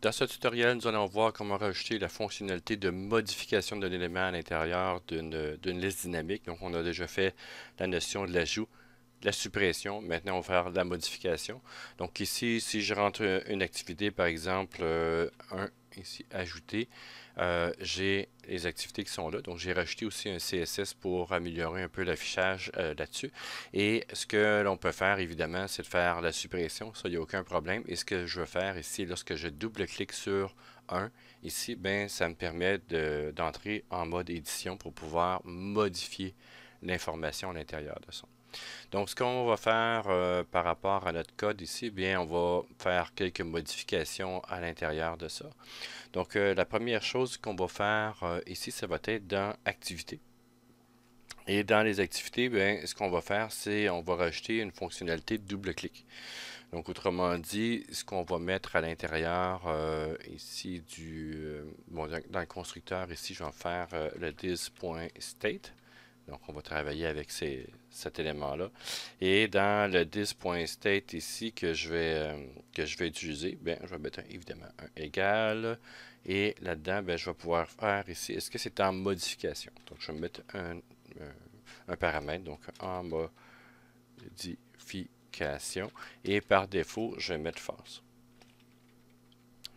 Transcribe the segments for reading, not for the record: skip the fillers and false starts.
Dans ce tutoriel, nous allons voir comment rajouter la fonctionnalité de modification d'un élément à l'intérieur d'une liste dynamique. Donc, on a déjà fait la notion de l'ajout, de la suppression. Maintenant, on va faire de la modification. Donc, ici, si je rentre une activité, par exemple, ici, ajouter, j'ai les activités qui sont là. Donc, j'ai rajouté aussi un CSS pour améliorer un peu l'affichage là-dessus. Et ce que l'on peut faire, évidemment, c'est de faire la suppression. Ça, il n'y a aucun problème. Et ce que je veux faire ici, lorsque je double-clique sur un, ici, ben, ça me permet d'entrer en mode édition pour pouvoir modifier l'information à l'intérieur de ça. Donc, ce qu'on va faire par rapport à notre code ici, bien, on va faire quelques modifications à l'intérieur de ça. Donc, la première chose qu'on va faire ici, ça va être dans Activité. Et dans les activités, bien, ce qu'on va faire, c'est on va rajouter une fonctionnalité de double-clic. Donc, autrement dit, ce qu'on va mettre à l'intérieur ici bon, dans le constructeur, ici, je vais faire le this.state. Donc, on va travailler avec cet élément-là. Et dans le this.state ici que je vais utiliser, bien, je vais mettre évidemment un égal. Et là-dedans, bien, je vais pouvoir faire ici, est-ce que c'est en modification? Donc, je vais mettre un paramètre, donc en modification. Et par défaut, je vais mettre false.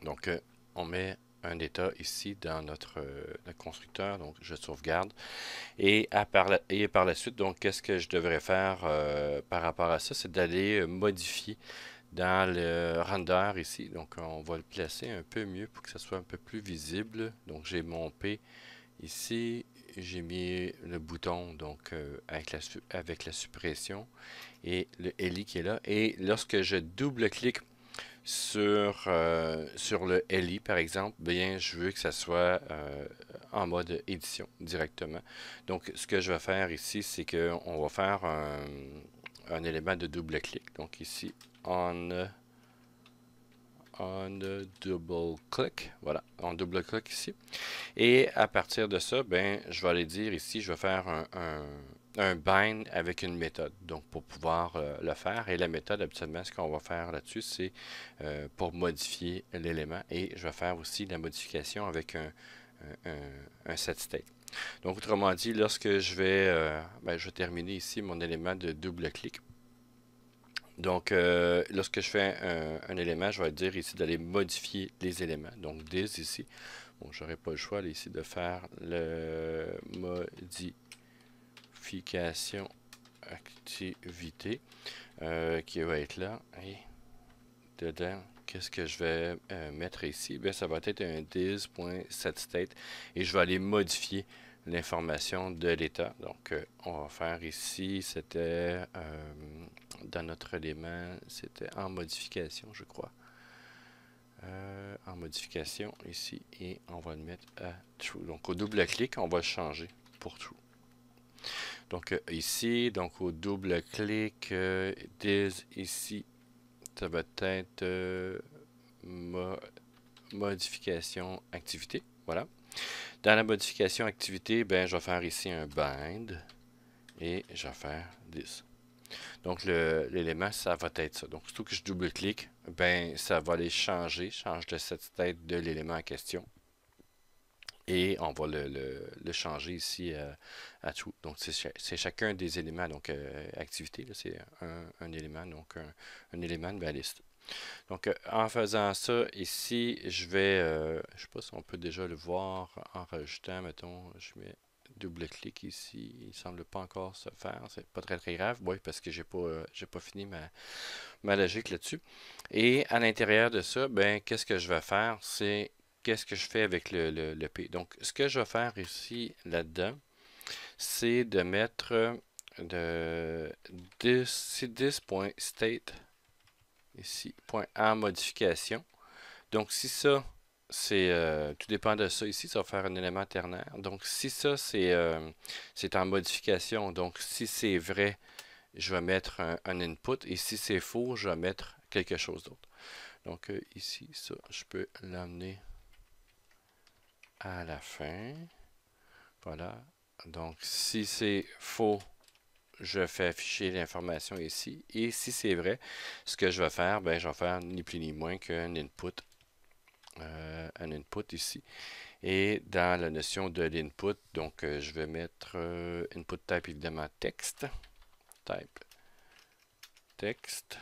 Donc, on met un état ici dans notre constructeur, donc je sauvegarde. Et par la suite, donc, qu'est-ce que je devrais faire par rapport à ça? C'est d'aller modifier dans le render ici. Donc, on va le placer un peu mieux pour que ça soit un peu plus visible. Donc, j'ai mon P ici. J'ai mis le bouton donc avec la suppression et le LI qui est là. Et lorsque je double-clique sur le LI, par exemple, bien, je veux que ça soit en mode édition directement. Donc, ce que je vais faire ici, c'est qu'on va faire un élément de double-clic. Donc, ici, on double click. Voilà, on double click ici. Et à partir de ça, ben, je vais aller dire ici, je vais faire un bind avec une méthode. Donc, pour pouvoir le faire. Et la méthode, habituellement, ce qu'on va faire là-dessus, c'est pour modifier l'élément. Et je vais faire aussi la modification avec un set state. Donc, autrement dit, lorsque ben, je vais terminer ici mon élément de double clic. Donc, lorsque je fais un élément, je vais dire ici d'aller modifier les éléments. Donc, this ici. Bon, j'aurais pas le choix là, ici de faire le modification activité qui va être là. Et dedans, qu'est-ce que je vais mettre ici? Bien, ça va être un this.setState et je vais aller modifier l'information de l'état. Donc, on va faire ici, c'était dans notre élément, c'était en modification, je crois. En modification ici et on va le mettre à true. Donc au double clic, on va le changer pour true. Donc ici, donc au double clic, this ici, ça va être modification activité. Voilà. Dans la modification activité, ben, je vais faire ici un bind et je vais faire this. Donc l'élément, ça va être ça. Donc surtout que je double-clique, ben ça va aller change de cette tête de l'élément en question. Et on va le changer ici à true. Donc c'est chacun des éléments, donc activité, c'est un élément, donc un élément de ma liste. Donc en faisant ça ici, je sais pas si on peut déjà le voir en rajoutant, mettons, je mets double-clic ici, il semble pas encore se faire, c'est pas très grave, oui, parce que j'ai pas fini ma logique là-dessus. Et à l'intérieur de ça, ben, qu'est-ce que je vais faire, c'est qu'est-ce que je fais avec le P. Donc, ce que je vais faire ici, là-dedans, c'est de mettre de this.state ici, point en modification. Donc, si ça, c'est tout dépend de ça ici, ça va faire un élément ternaire. Donc, si ça, c'est en modification, donc si c'est vrai, je vais mettre un input et si c'est faux, je vais mettre quelque chose d'autre. Donc, ici, ça, je peux l'amener à la fin. Voilà. Donc, si c'est faux, je fais afficher l'information ici. Et si c'est vrai, ce que je vais faire, ben, je vais faire ni plus ni moins qu'un input un input ici. Et dans la notion de l'input, donc je vais mettre input type évidemment texte. Type texte.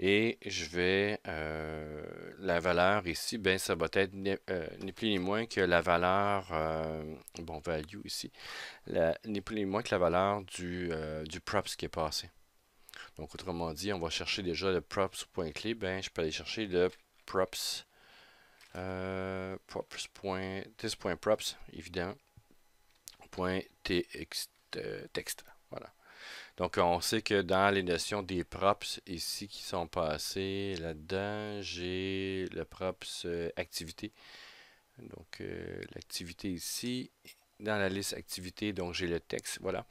Et je vais, la valeur ici, ben ça va être ni plus ni moins que la valeur, bon, value ici, ni plus ni moins que la valeur du props qui est passé. Donc, autrement dit, on va chercher déjà le props.clé, ben je peux aller chercher le props, this.props, évidemment, .txt, voilà. Donc, on sait que dans les notions des props ici qui sont passées là-dedans, j'ai le props activité. Donc, l'activité ici, dans la liste activité, donc j'ai le texte, voilà.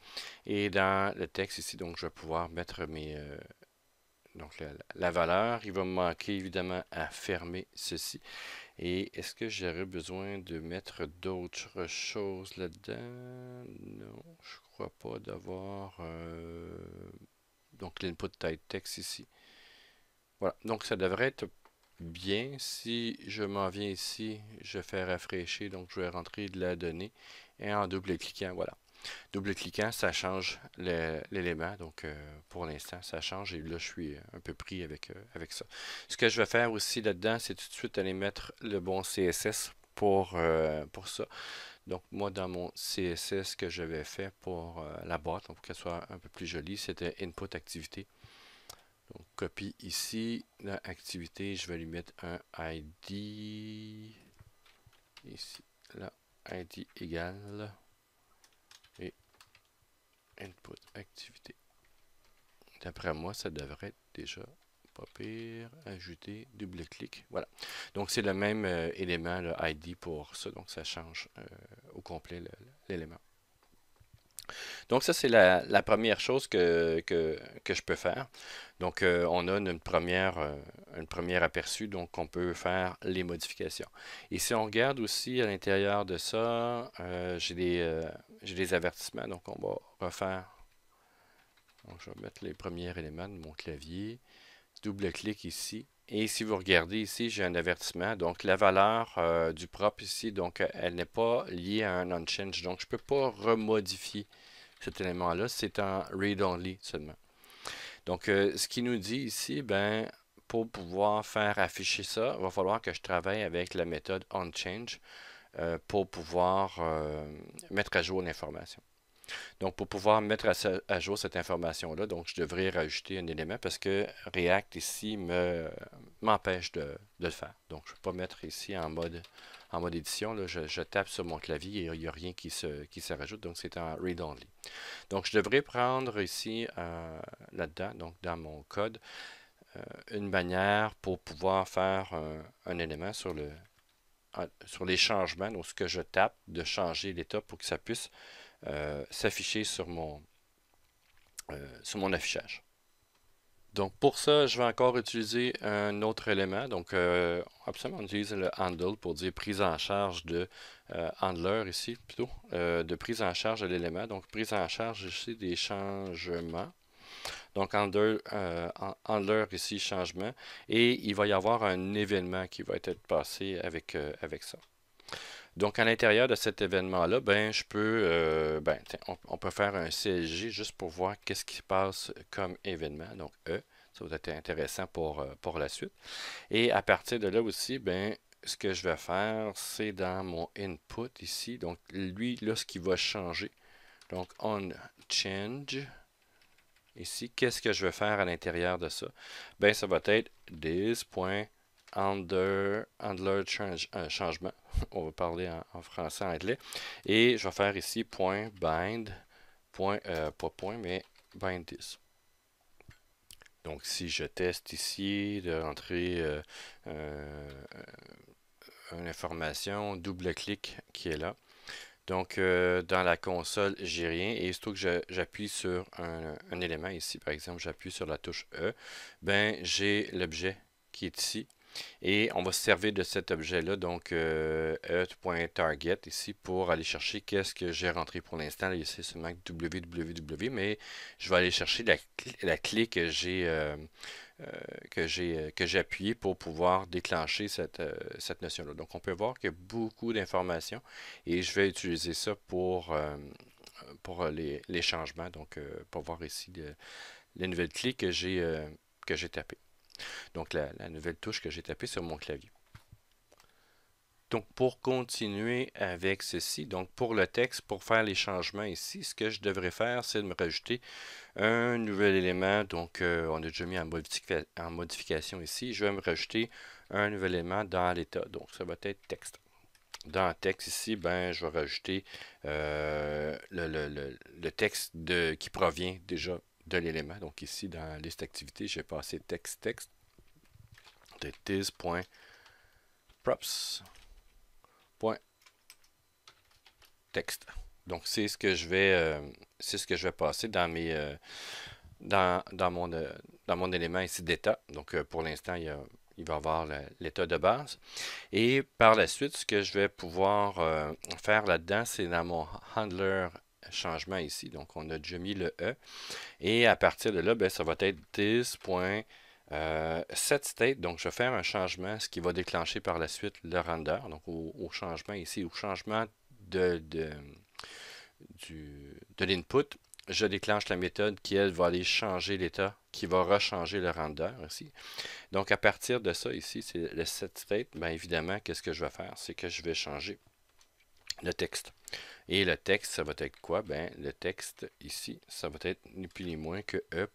Et dans le texte ici, donc je vais pouvoir mettre donc la valeur. Il va me manquer évidemment à fermer ceci. Et est-ce que j'aurais besoin de mettre d'autres choses là-dedans? Non, je crois pas d'avoir donc l'input type text ici. Voilà, donc ça devrait être bien. Si je m'en viens ici, je fais rafraîchir, donc je vais rentrer de la donnée et en double-cliquant, voilà. Double-cliquant, ça change l'élément, donc pour l'instant, ça change et là, je suis un peu pris avec ça. Ce que je vais faire aussi là-dedans, c'est tout de suite aller mettre le bon CSS pour ça. Donc, moi, dans mon CSS que j'avais fait pour la boîte, pour qu'elle soit un peu plus jolie, c'était Input Activité. Donc, copie ici, dans Activité, je vais lui mettre un ID. Ici, là, ID égale et Input Activité. D'après moi, ça devrait être déjà pas pire. Ajouter, double-clic. Voilà. Donc, c'est le même élément, le ID pour ça. Donc, ça change au complet l'élément. Donc, ça, c'est la première chose que je peux faire. Donc, on a une première aperçu. Donc, on peut faire les modifications. Et si on regarde aussi à l'intérieur de ça, j'ai des avertissements. Donc, on va refaire. Donc, je vais mettre les premiers éléments de mon clavier. Double-clic ici. Et si vous regardez ici, j'ai un avertissement. Donc, la valeur du prop ici, donc, elle n'est pas liée à un onChange. Donc, je ne peux pas remodifier cet élément-là. C'est en read-only seulement. Donc, ce qui nous dit ici, ben, pour pouvoir faire afficher ça, il va falloir que je travaille avec la méthode onChange pour pouvoir mettre à jour l'information. Donc, pour pouvoir mettre à jour cette information-là, donc je devrais rajouter un élément parce que React ici m'empêche de le faire. Donc, je ne peux pas mettre ici en mode édition. Là, je tape sur mon clavier et il n'y a rien qui se rajoute. Donc, c'est en read-only. Donc, je devrais prendre ici, là-dedans, donc dans mon code, une manière pour pouvoir faire un élément sur les changements. Donc, ce que je tape, de changer l'état pour que ça puisse s'afficher sur mon affichage. Donc pour ça, je vais encore utiliser un autre élément. Donc absolument, on utilise le handle pour dire prise en charge de handler ici plutôt, de prise en charge de l'élément. Donc prise en charge ici des changements. Donc handler ici changement et il va y avoir un événement qui va être passé avec ça. Donc, à l'intérieur de cet événement-là, ben, je peux, on peut faire un CLG juste pour voir qu'est-ce qui se passe comme événement. Donc, ça va être intéressant pour la suite. Et à partir de là aussi, ben, ce que je vais faire, c'est dans mon input ici. Donc, lui, là, ce qui va changer. Donc, on change. Ici, qu'est-ce que je vais faire à l'intérieur de ça? Ben, ça va être this.handler changement. On va parler en français, en anglais. Et je vais faire ici .bind, pas point, mais bind this. Donc, si je teste ici de rentrer une information, double-clic qui est là. Donc, dans la console, j'ai rien. Et surtout que j'appuie sur un élément ici, par exemple, j'appuie sur la touche E, ben j'ai l'objet qui est ici. Et on va se servir de cet objet-là, donc E.target ici, pour aller chercher qu'est-ce que j'ai rentré pour l'instant. Ici, c'est seulement www, mais je vais aller chercher la clé que j'ai que j'ai appuyé pour pouvoir déclencher cette notion-là. Donc, on peut voir qu'il y a beaucoup d'informations et je vais utiliser ça pour les changements. Donc, pour voir ici les nouvelles clés que j'ai tapées. Donc, la nouvelle touche que j'ai tapée sur mon clavier. Donc, pour continuer avec ceci, donc pour le texte, pour faire les changements ici, ce que je devrais faire, c'est de me rajouter un nouvel élément. Donc, on a déjà mis en modification ici. Je vais me rajouter un nouvel élément dans l'état. Donc, ça va être texte. Dans texte ici, ben, je vais rajouter le texte qui provient déjà de l'élément. Donc, ici, dans liste activité, je vais passer texte de this.props. Texte. Donc, c'est ce que je vais passer dans mon élément ici d'état. Donc, pour l'instant, il va avoir l'état de base. Et par la suite, ce que je vais pouvoir faire là-dedans, c'est dans mon handler changement ici. Donc, on a déjà mis le E. Et à partir de là, ben, ça va être this.setState. Donc, je vais faire un changement, ce qui va déclencher par la suite le render. Donc, au changement ici, au changement de l'input, je déclenche la méthode qui, elle, va aller changer l'état, qui va rechanger le render ici. Donc, à partir de ça, ici, c'est le setState. Bien évidemment, qu'est-ce que je vais faire? C'est que je vais changer le texte. Et le texte, ça va être quoi? Ben, le texte ici, ça va être ni plus ni moins que E.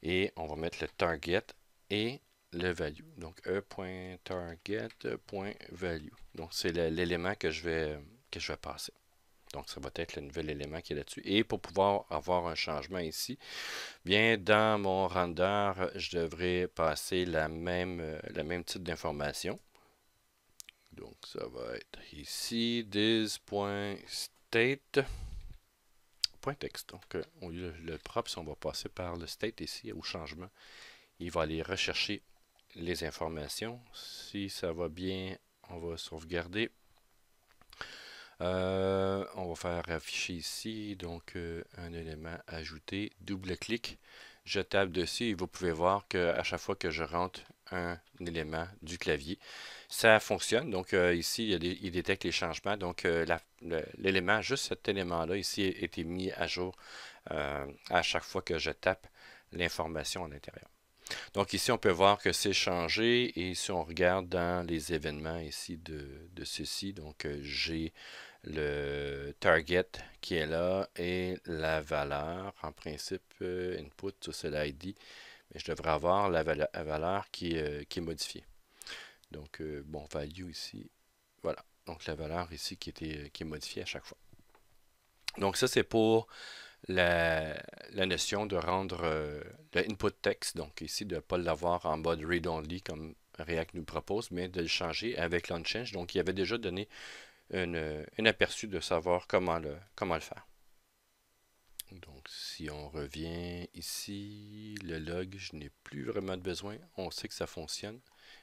Et on va mettre le target et le value. Donc, E.target.value. Donc, c'est l'élément que je vais passer. Donc, ça va être le nouvel élément qui est là-dessus. Et pour pouvoir avoir un changement ici, bien, dans mon render, je devrais passer le même type d'information. Donc, ça va être ici, this.state. .text. Donc, au lieu le props, on va passer par le state ici, au changement. Il va aller rechercher les informations. Si ça va bien, on va sauvegarder. On va faire afficher ici, donc un élément ajouté, double-clic, je tape dessus et vous pouvez voir qu'à chaque fois que je rentre un élément du clavier, ça fonctionne. Donc ici, il détecte les changements. Donc l'élément, juste cet élément-là ici, a été mis à jour à chaque fois que je tape l'information à l'intérieur. Donc ici, on peut voir que c'est changé et si on regarde dans les événements ici de ceci, donc j'ai le target qui est là et la valeur, en principe, input, ça c'est l'ID, mais je devrais avoir la valeur qui est modifiée. Donc, bon, value ici, voilà. Donc la valeur ici qui est modifiée à chaque fois. Donc ça, c'est pour la notion de rendre le input text, donc ici de ne pas l'avoir en mode read-only comme React nous propose, mais de le changer avec l'OnChange. Donc il avait déjà donné un aperçu de savoir comment le faire. Donc si on revient ici, le log, je n'ai plus vraiment de besoin. On sait que ça fonctionne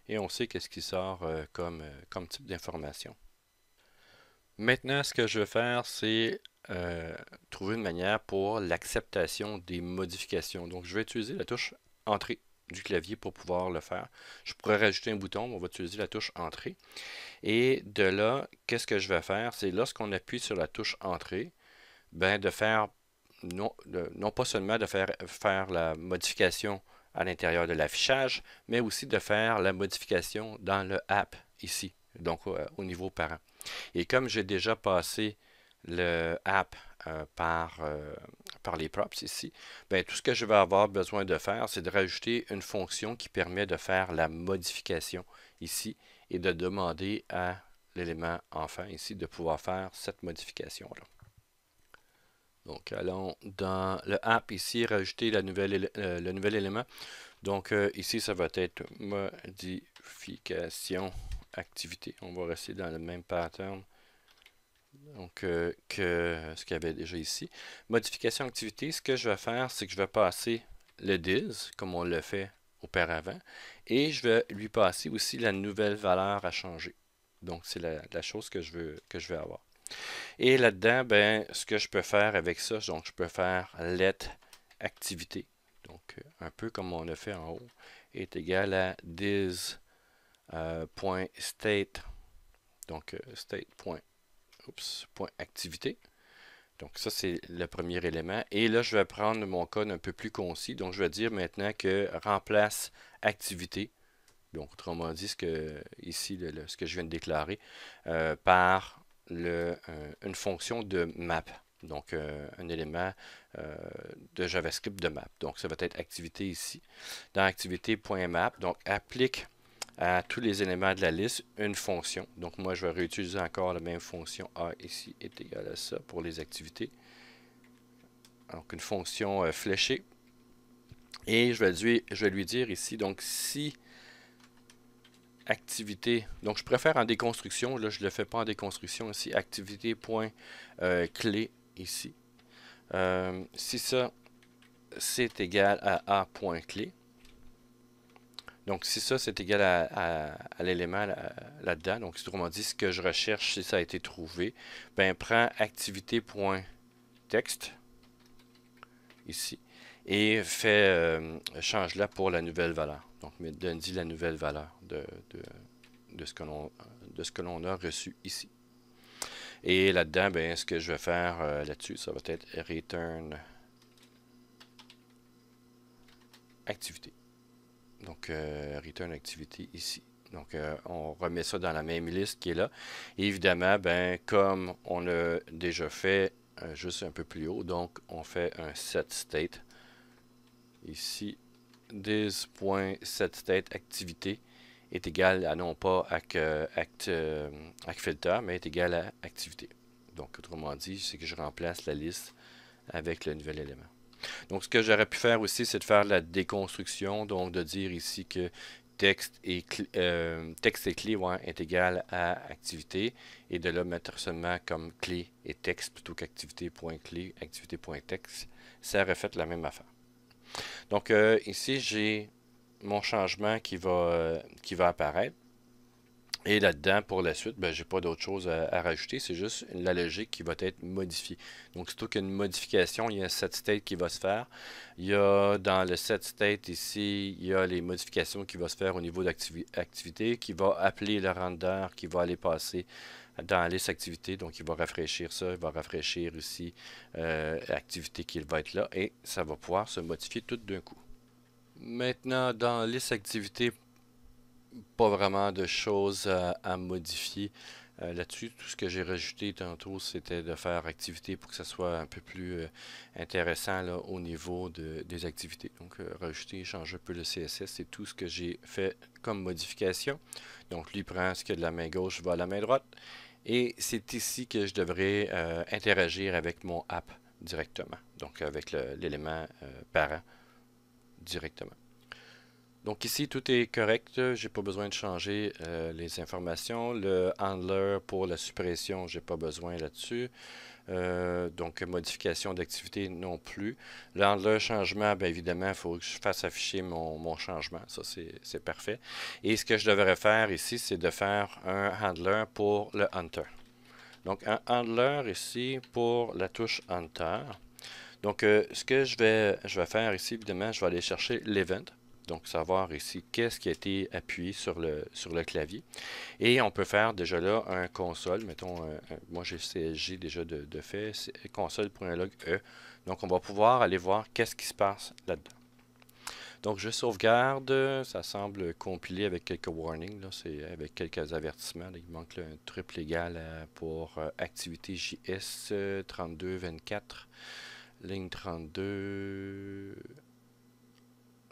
et on sait qu'est-ce qui sort comme type d'information. Maintenant, ce que je vais faire, c'est trouver une manière pour l'acceptation des modifications. Donc, je vais utiliser la touche Entrée du clavier pour pouvoir le faire. Je pourrais rajouter un bouton, mais on va utiliser la touche Entrée. Et de là, qu'est-ce que je vais faire? C'est lorsqu'on appuie sur la touche Entrée, ben de faire, non pas seulement de faire la modification à l'intérieur de l'affichage, mais aussi de faire la modification dans le app ici, donc au niveau parent. Et comme j'ai déjà passé le app par les props ici, ben, tout ce que je vais avoir besoin de faire, c'est de rajouter une fonction qui permet de faire la modification ici et de demander à l'élément enfant ici de pouvoir faire cette modification-là. Donc, allons dans le app ici, rajouter le nouvel élément. Donc, ici, ça va être modification activité. On va rester dans le même pattern donc, que ce qu'il y avait déjà ici. Modification activité, ce que je vais faire, c'est que je vais passer le dis, comme on l'a fait auparavant, et je vais lui passer aussi la nouvelle valeur à changer. Donc, c'est la chose que je veux avoir. Et là-dedans, ben, ce que je peux faire avec ça, donc je peux faire let activité. Donc, un peu comme on a fait en haut, est égal à dis.state, donc state.activité. Donc, ça, c'est le premier élément. Et là, je vais prendre mon code un peu plus concis. Donc, je vais dire maintenant que remplace activité. Donc, autrement dit, ici, ce que je viens de déclarer, par une fonction de map. Donc, un élément de JavaScript de map. Donc, ça va être activité ici. Dans activité.map, donc, applique à tous les éléments de la liste une fonction. Donc, moi, je vais réutiliser encore la même fonction A ici est égal à ça pour les activités. Donc, une fonction fléchée. Et je vais lui dire ici, donc, si activité, donc je préfère en déconstruction, là je ne le fais pas en déconstruction ici, activité.clé ici. Si ça, c'est égal à A.clé, donc si ça c'est égal à l'élément là-dedans, donc autrement dit ce que je recherche si ça a été trouvé, ben prends activité.text ici et change-la pour la nouvelle valeur. Donc donne-y la nouvelle valeur de ce que l'on a reçu ici. Et là-dedans, ben, ce que je vais faire là-dessus, ça va être return activité. Donc, return activité ici. Donc, on remet ça dans la même liste qui est là. Et évidemment, ben, comme on a déjà fait juste un peu plus haut, donc on fait un setState. Ici, this.setState activité est égal à non pas filter, mais est égal à activité. Donc, autrement dit, c'est que je remplace la liste avec le nouvel élément. Donc, ce que j'aurais pu faire aussi, c'est de faire la déconstruction, donc de dire ici que texte et clé est égal à activité, et de là mettre seulement comme clé et texte plutôt qu'activité.clé, activité.texte. Ça aurait fait la même affaire. Donc, ici, j'ai mon changement qui va apparaître. Et là-dedans, pour la suite, ben, j'ai pas d'autre chose à rajouter. C'est juste la logique qui va être modifiée. Donc, plutôt qu'une modification, il y a un set state qui va se faire. Il y a dans le set state ici, il y a les modifications qui vont se faire au niveau d'activité, qui va appeler le render, qui va aller passer dans la liste activité. Donc, il va rafraîchir ça. Il va rafraîchir ici l'activité qui va être là. Et ça va pouvoir se modifier tout d'un coup. Maintenant, dans la liste activité, pas vraiment de choses à modifier là-dessus. Tout ce que j'ai rajouté tantôt, c'était de faire activité pour que ça soit un peu plus intéressant là, au niveau des activités. Donc, rajouter, changer un peu le CSS, c'est tout ce que j'ai fait comme modification. Donc, lui prend ce qu'il y a de la main gauche, va à la main droite. Et c'est ici que je devrais interagir avec mon app directement. Donc, avec l'élément parent directement. Donc ici, tout est correct. J'ai pas besoin de changer les informations. Le handler pour la suppression, j'ai pas besoin là-dessus. Donc modification d'activité non plus. Le handler changement, bien évidemment, il faut que je fasse afficher mon changement. Ça, c'est parfait. Et ce que je devrais faire ici, c'est de faire un handler pour le hunter. Donc un handler ici pour la touche hunter. Donc ce que je vais faire ici, évidemment, je vais aller chercher l'event. Donc, savoir ici qu'est-ce qui a été appuyé sur le clavier. Et on peut faire déjà là un console. Mettons, moi j'ai CSG déjà de fait, console.log E. Donc, on va pouvoir aller voir qu'est-ce qui se passe là-dedans. Donc, je sauvegarde. Ça semble compilé avec quelques warnings. C'est avec quelques avertissements. Là, il manque là, un triple égal pour activité JS 3224. Ligne 32.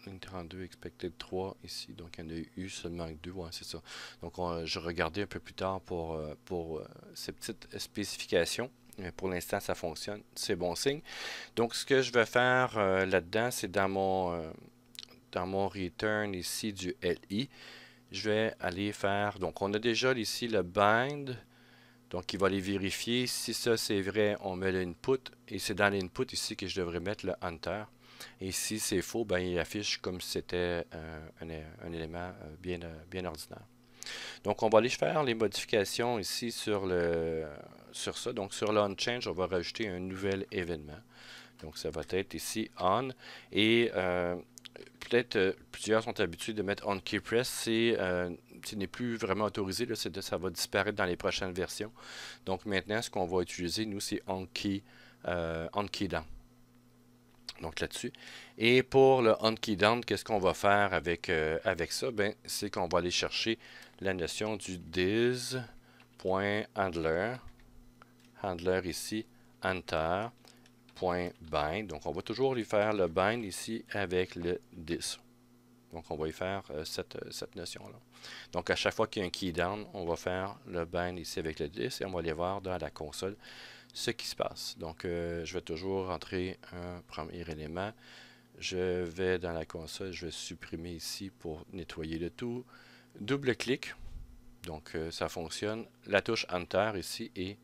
Ligne 32, expected 3 ici. Donc, il y en a eu seulement 2. Ouais, c'est ça. Donc, je regardais un peu plus tard pour ces petites spécifications. Mais pour l'instant, ça fonctionne. C'est bon signe. Donc, ce que je vais faire là-dedans, c'est dans mon return ici du LI. Je vais aller faire... Donc, on a déjà ici le bind. Donc, il va aller vérifier. Si ça, c'est vrai, on met l'input. Et c'est dans l'input ici que je devrais mettre le hunter. Et si c'est faux, ben, il affiche comme si c'était un élément bien ordinaire. Donc, on va aller faire les modifications ici sur ça. Donc, sur l'onChange, on va rajouter un nouvel événement. Donc ça va être ici on. Et peut-être plusieurs sont habitués de mettre on key press. Ce n'est plus vraiment autorisé. Là, ça va disparaître dans les prochaines versions. Donc maintenant, ce qu'on va utiliser, nous, c'est on key down. Donc là-dessus. Et pour le on key down, qu'est-ce qu'on va faire avec ça? Ben, c'est qu'on va aller chercher la notion du diz.handler. Handler ici, enter. .bind. Donc, on va toujours lui faire le bind ici avec le this. Donc, on va y faire cette notion-là. Donc, à chaque fois qu'il y a un key down, on va faire le bind ici avec le this et on va aller voir dans la console ce qui se passe. Donc, je vais toujours rentrer un premier élément. Je vais dans la console, je vais supprimer ici pour nettoyer le tout. Double-clic. Donc, ça fonctionne. La touche Enter ici et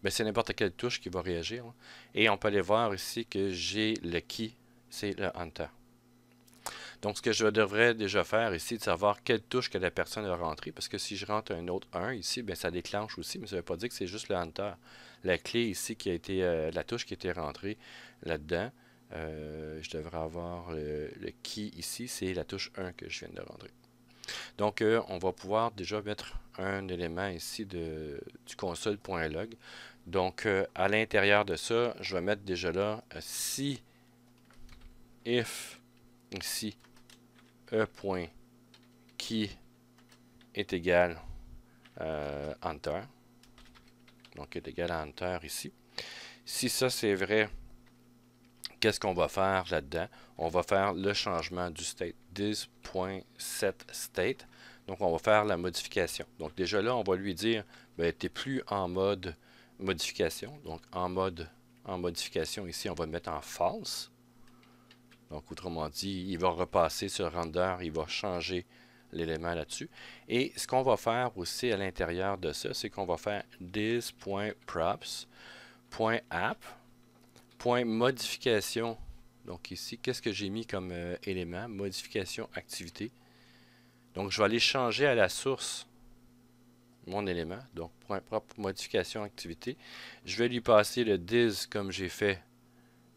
ben, c'est n'importe quelle touche qui va réagir. Hein. Et on peut aller voir ici que j'ai le key, c'est le Enter. Donc, ce que je devrais déjà faire ici, c'est de savoir quelle touche que la personne a rentrée. Parce que si je rentre un autre 1 ici, ben, ça déclenche aussi, mais ça ne veut pas dire que c'est juste le Enter. La clé ici qui a été, la touche qui a été rentrée là-dedans, je devrais avoir le key ici, c'est la touche 1 que je viens de rentrer. Donc, on va pouvoir déjà mettre un élément ici du console.log. Donc, à l'intérieur de ça, je vais mettre déjà là si if ici e.key est égal enter. Donc, est égal à enter ici. Si ça c'est vrai, qu'est-ce qu'on va faire là-dedans? On va faire le changement du state. This.setState. Donc, on va faire la modification. Donc, déjà là, on va lui dire, ben, tu n'es plus en mode modification. Donc, en modification, ici, on va le mettre en false. Donc, autrement dit, il va repasser sur render, il va changer l'élément là-dessus. Et ce qu'on va faire aussi à l'intérieur de ça, c'est qu'on va faire this.props.app. .modification. Donc ici, qu'est-ce que j'ai mis comme élément? Modification activité. Donc je vais aller changer à la source mon élément. Donc point propre modification activité. Je vais lui passer le diz comme j'ai fait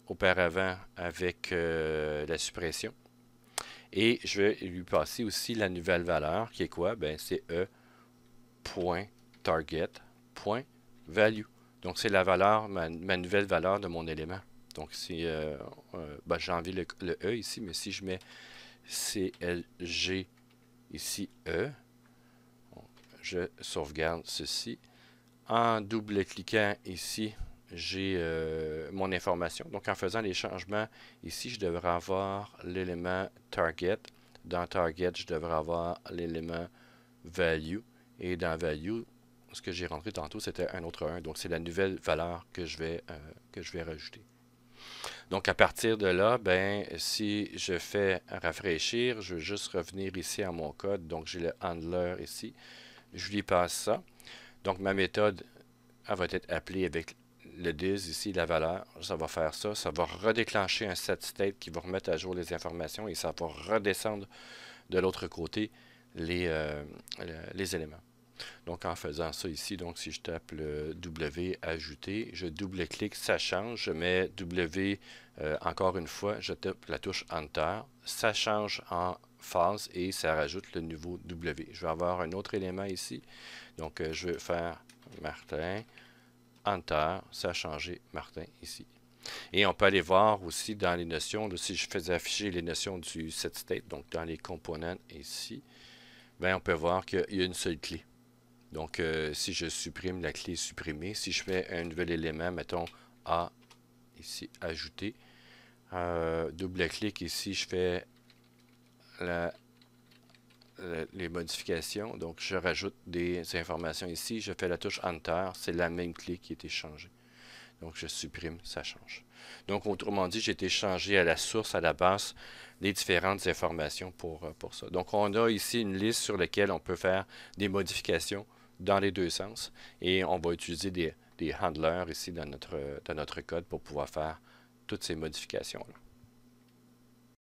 auparavant avec la suppression. Et je vais lui passer aussi la nouvelle valeur qui est quoi? Ben c'est e.target.value. Donc, c'est la valeur, ma nouvelle valeur de mon élément. Donc, si ben, j'ai envie le E ici, mais si je mets CLG ici E, je sauvegarde ceci. En double-cliquant ici, j'ai mon information. Donc, en faisant les changements ici, je devrais avoir l'élément target. Dans target, je devrais avoir l'élément value. Et dans value, ce que j'ai rentré tantôt, c'était un autre 1. Donc, c'est la nouvelle valeur que je vais rajouter. Donc, à partir de là, ben, si je fais rafraîchir, je vais juste revenir ici à mon code. Donc, j'ai le handler ici. Je lui passe ça. Donc, ma méthode, elle va être appelée avec le diz ici, la valeur. Ça va faire ça. Ça va redéclencher un set state qui va remettre à jour les informations et ça va redescendre de l'autre côté les éléments. Donc, en faisant ça ici, donc si je tape le W ajouter, je double-clique, ça change. Je mets W encore une fois, je tape la touche Enter. Ça change en phase et ça rajoute le nouveau W. Je vais avoir un autre élément ici. Donc, je vais faire Martin, Enter, ça a changé Martin ici. Et on peut aller voir aussi dans les notions, là, si je faisais afficher les notions du set state, donc dans les components ici, ben, on peut voir qu'il y a une seule clé. Donc, si je supprime la clé supprimée, si je fais un nouvel élément, mettons A, ici, ajouter, double-clic ici, je fais les modifications. Donc, je rajoute des informations ici, je fais la touche Enter, c'est la même clé qui a été changée. Donc, je supprime, ça change. Donc, autrement dit, j'ai été changé à la source, à la base, les différentes informations pour ça. Donc, on a ici une liste sur laquelle on peut faire des modifications dans les deux sens. Et on va utiliser des handlers ici dans notre code pour pouvoir faire toutes ces modifications-là.